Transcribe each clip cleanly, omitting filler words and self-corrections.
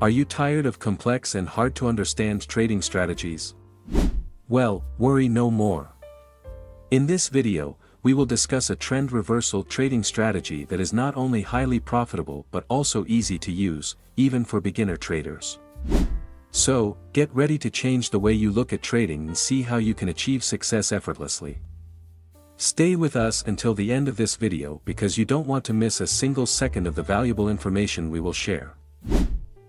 Are you tired of complex and hard-to-understand trading strategies? Well, worry no more. In this video, we will discuss a trend reversal trading strategy that is not only highly profitable but also easy to use, even for beginner traders. So, get ready to change the way you look at trading and see how you can achieve success effortlessly. Stay with us until the end of this video because you don't want to miss a single second of the valuable information we will share.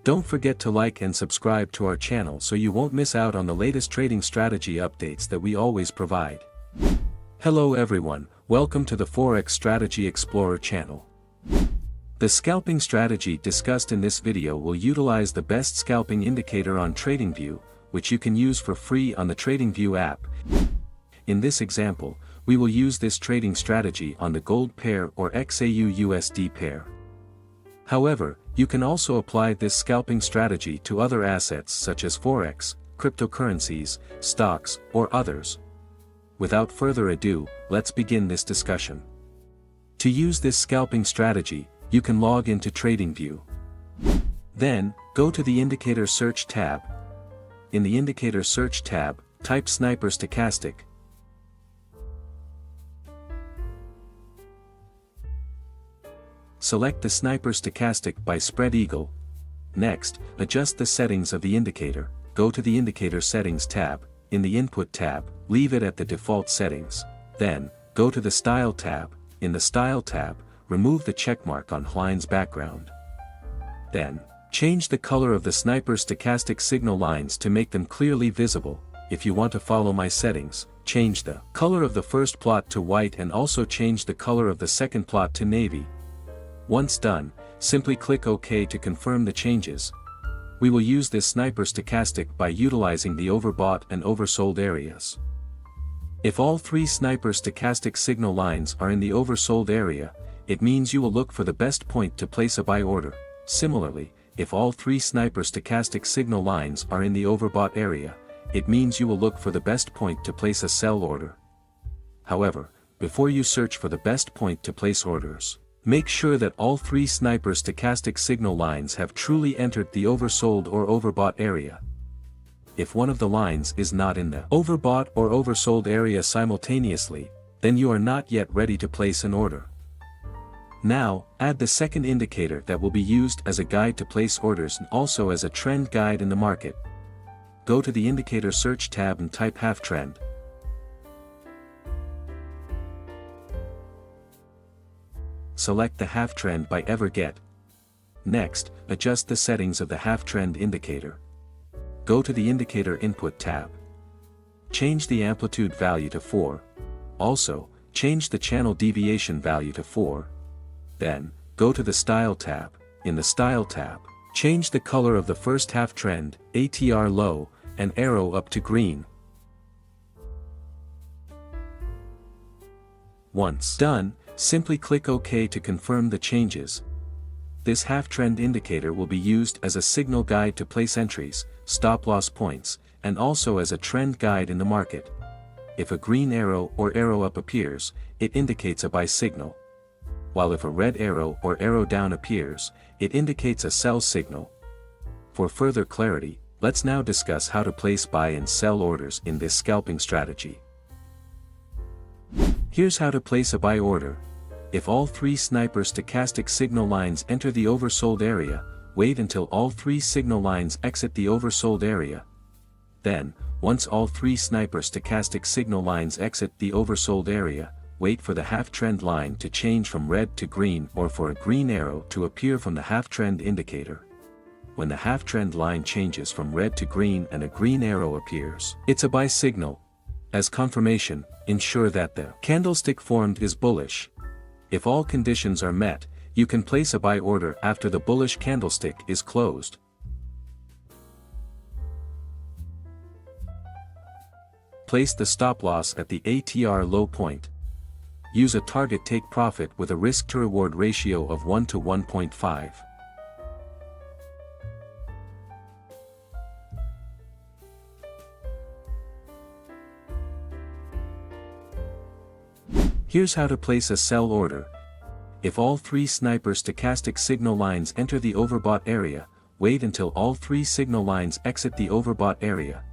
Don't forget to like and subscribe to our channel so you won't miss out on the latest trading strategy updates that we always provide. Hello everyone, welcome to the Forex Strategy Explorer channel. The scalping strategy discussed in this video will utilize the best scalping indicator on TradingView, which you can use for free on the TradingView app. In this example, we will use this trading strategy on the gold pair or xauusd pair. However, you can also apply this scalping strategy to other assets such as Forex, cryptocurrencies, stocks, or others. Without further ado, let's begin this discussion. To use this scalping strategy, you can log into TradingView. Then, go to the Indicator Search tab. In the Indicator Search tab, type Sniper Stochastic. Select the Sniper Stochastic by Spread Eagle. Next, adjust the settings of the indicator, go to the Indicator Settings tab, in the Input tab, leave it at the default settings. Then, go to the Style tab, in the Style tab, remove the checkmark on line's background. Then, change the color of the Sniper Stochastic signal lines to make them clearly visible. If you want to follow my settings, change the color of the first plot to white and also change the color of the second plot to navy. Once done, simply click OK to confirm the changes. We will use this Sniper Stochastic by utilizing the overbought and oversold areas. If all three Sniper Stochastic signal lines are in the oversold area, it means you will look for the best point to place a buy order. Similarly, if all three Sniper Stochastic signal lines are in the overbought area, it means you will look for the best point to place a sell order. However, before you search for the best point to place orders, make sure that all three Sniper Stochastic signal lines have truly entered the oversold or overbought area. If one of the lines is not in the overbought or oversold area simultaneously, then you are not yet ready to place an order. Now, add the second indicator that will be used as a guide to place orders and also as a trend guide in the market. Go to the Indicator Search tab and type HalfTrend. Select the HalfTrend by Everget. Next, adjust the settings of the HalfTrend indicator. Go to the Indicator Input tab. Change the amplitude value to 4. Also, change the channel deviation value to 4. Then, go to the Style tab. In the Style tab, change the color of the first HalfTrend, ATR low, and arrow up to green. Once done, simply click OK to confirm the changes. This HalfTrend indicator will be used as a signal guide to place entries, stop-loss points, and also as a trend guide in the market. If a green arrow or arrow up appears, it indicates a buy signal. While if a red arrow or arrow down appears, it indicates a sell signal. For further clarity, let's now discuss how to place buy and sell orders in this scalping strategy. Here's how to place a buy order. If all three Sniper Stochastic signal lines enter the oversold area, wait until all three signal lines exit the oversold area. Then, once all three Sniper Stochastic signal lines exit the oversold area, wait for the HalfTrend line to change from red to green or for a green arrow to appear from the HalfTrend indicator. When the HalfTrend line changes from red to green and a green arrow appears, it's a buy signal. As confirmation, ensure that the candlestick formed is bullish. If all conditions are met, you can place a buy order after the bullish candlestick is closed. Place the stop loss at the ATR low point. Use a target take profit with a risk to reward ratio of 1 to 1.5. Here's how to place a sell order. If all three Sniper Stochastic signal lines enter the overbought area, wait until all 3 signal lines exit the overbought area.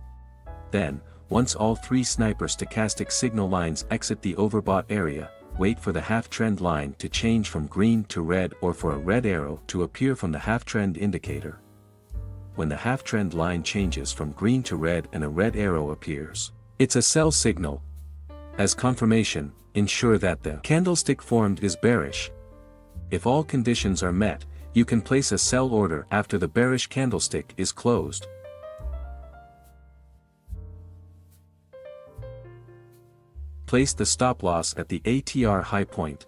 Then, once all 3 Sniper Stochastic signal lines exit the overbought area, wait for the half-trend line to change from green to red or for a red arrow to appear from the half-trend indicator. When the half-trend line changes from green to red and a red arrow appears, it's a sell signal. As confirmation, ensure that the candlestick formed is bearish. If all conditions are met, you can place a sell order after the bearish candlestick is closed. Place the stop loss at the ATR high point.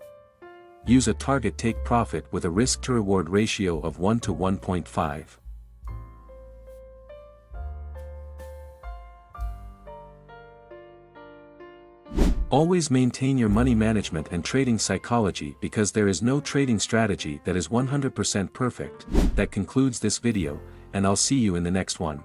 Use a target take profit with a risk-to-reward ratio of 1 to 1.5. Always maintain your money management and trading psychology because there is no trading strategy that is 100% perfect. That concludes this video, and I'll see you in the next one.